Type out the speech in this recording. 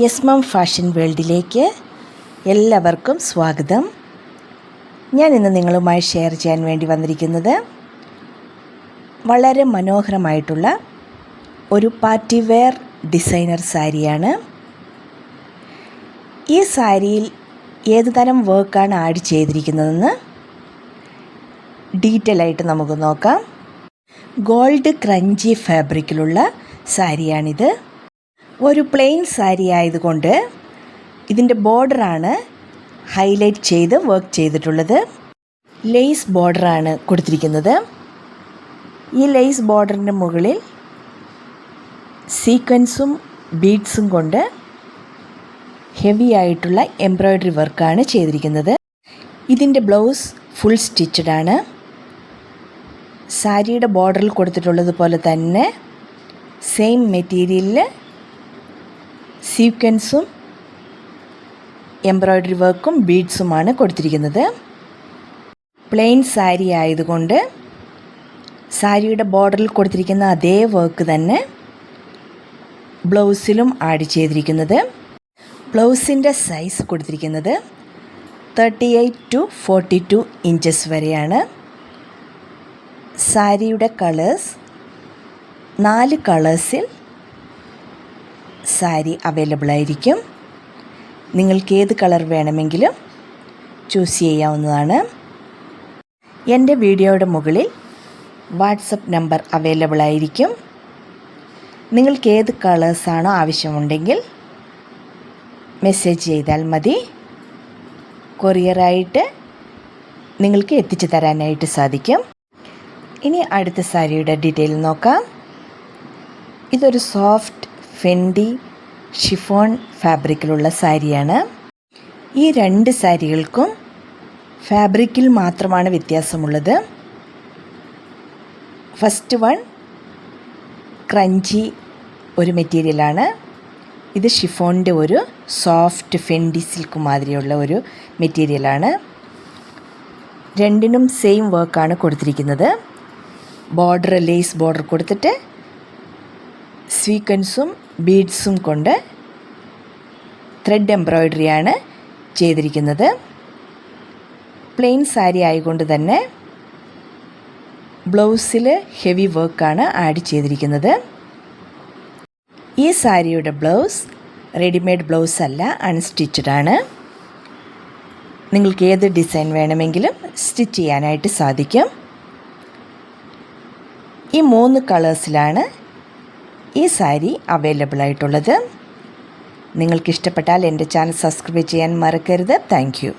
യെസ്മം fashion വേൾഡിലേക്ക് എല്ലാവർക്കും സ്വാഗതം. ഞാൻ ഇന്ന് നിങ്ങളുമായി ഷെയർ ചെയ്യാൻ വേണ്ടി വന്നിരിക്കുന്നത് വളരെ മനോഹരമായിട്ടുള്ള ഒരു പാർട്ടി വെയർ ഡിസൈനർ സാരിയാണ്. ഈ സാരിയിൽ ഏത് തരം വർക്കാണ് ആഡ് ചെയ്തിരിക്കുന്നതെന്ന് ഡീറ്റെയിൽ ആയിട്ട് നമുക്ക് നോക്കാം. ഗോൾഡ് ക്രഞ്ചി ഫാബ്രിക്കിലുള്ള സാരിയാണിത്. ഒരു പ്ലെയിൻ സാരി ആയതുകൊണ്ട് ഇതിൻ്റെ ബോർഡറാണ് ഹൈലൈറ്റ് ചെയ്ത് വർക്ക് ചെയ്തിട്ടുള്ളത്. ലേസ് ബോർഡറാണ് കൊടുത്തിരിക്കുന്നത്. ഈ ലേസ് ബോർഡറിൻ്റെ മുകളിൽ സീക്വൻസും ബീഡ്സും കൊണ്ട് ഹെവി ആയിട്ടുള്ള എംബ്രോയ്ഡറി വർക്കാണ് ചെയ്തിരിക്കുന്നത്. ഇതിൻ്റെ ബ്ലൗസ് ഫുൾ സ്റ്റിച്ചഡ് ആണ്. സാരിയുടെ ബോർഡറിൽ കൊടുത്തിട്ടുള്ളത് പോലെ തന്നെ സെയിം മെറ്റീരിയലിൽ സീക്വൻസും എംബ്രോയ്ഡറി വർക്കും ബീഡ്സുമാണ് കൊടുത്തിരിക്കുന്നത്. പ്ലെയിൻ സാരി ആയതുകൊണ്ട് സാരിയുടെ ബോർഡറിൽ കൊടുത്തിരിക്കുന്ന അതേ വർക്ക് തന്നെ ബ്ലൗസിലും ആഡ് ചെയ്തിരിക്കുന്നത്. ബ്ലൗസിൻ്റെ സൈസ് കൊടുത്തിരിക്കുന്നത് 38 to 42 ഇഞ്ചസ് വരെയാണ്. സാരിയുടെ കളേഴ്സ് 4 കളേഴ്സിൽ സാരി അവൈലബിൾ ആയിരിക്കും. നിങ്ങൾക്ക് ഏത് കളർ വേണമെങ്കിലും ചൂസ് ചെയ്യാവുന്നതാണ്. എൻ്റെ വീഡിയോയുടെ മുകളിൽ വാട്സപ്പ് നമ്പർ അവൈലബിൾ ആയിരിക്കും. നിങ്ങൾക്ക് ഏത് കളേഴ്സാണോ ആവശ്യമുണ്ടെങ്കിൽ മെസ്സേജ് ചെയ്താൽ മതി. കൊറിയറായിട്ട് നിങ്ങൾക്ക് എത്തിച്ചു തരാനായിട്ട് സാധിക്കും. ഇനി അടുത്ത സാരിയുടെ ഡീറ്റെയിൽ നോക്കാം. ഇതൊരു സോഫ്റ്റ് ഫെൻഡി ഷിഫോൺ ഫാബ്രിക്കിലുള്ള സാരിയാണ്. ഈ 2 സാരികൾക്കും ഫാബ്രിക്കിൽ മാത്രമാണ് വ്യത്യാസമുള്ളത്. ഫസ്റ്റ് വൺ ക്രഞ്ചി ഒരു മെറ്റീരിയലാണ്. ഇത് ഷിഫോണിൻ്റെ ഒരു സോഫ്റ്റ് ഫെൻഡി സിൽക്ക് മാതിരിയുള്ള ഒരു മെറ്റീരിയലാണ്. രണ്ടിനും സെയിം വർക്കാണ് കൊടുത്തിരിക്കുന്നത്. ബോർഡർ ലേസ് ബോർഡർ കൊടുത്തിട്ട് സീക്വൻസും ബീഡ്സും കൊണ്ട് ത്രെഡ് എംബ്രോയ്ഡറിയാണ് ചെയ്തിരിക്കുന്നത്. പ്ലെയിൻ സാരി ആയതുകൊണ്ട് തന്നെ ബ്ലൗസിൽ ഹെവി വർക്കാണ് ആഡ് ചെയ്തിരിക്കുന്നത്. ഈ സാരിയുടെ ബ്ലൗസ് റെഡിമെയ്ഡ് ബ്ലൗസ് അല്ല, അൺസ്റ്റിച്ചഡ് ആണ്. നിങ്ങൾക്ക് ഏത് ഡിസൈൻ വേണമെങ്കിലും സ്റ്റിച്ച് ചെയ്യാനായിട്ട് സാധിക്കും. ഈ 3 കളേഴ്സിലാണ് ഈ സാരി അവൈലബിൾ ആയിട്ടുള്ളത്. നിങ്ങൾക്ക് ഇഷ്ടപ്പെട്ടാൽ എൻ്റെ ചാനൽ സബ്സ്ക്രൈബ് ചെയ്യാൻ മറക്കരുത്. Thank you.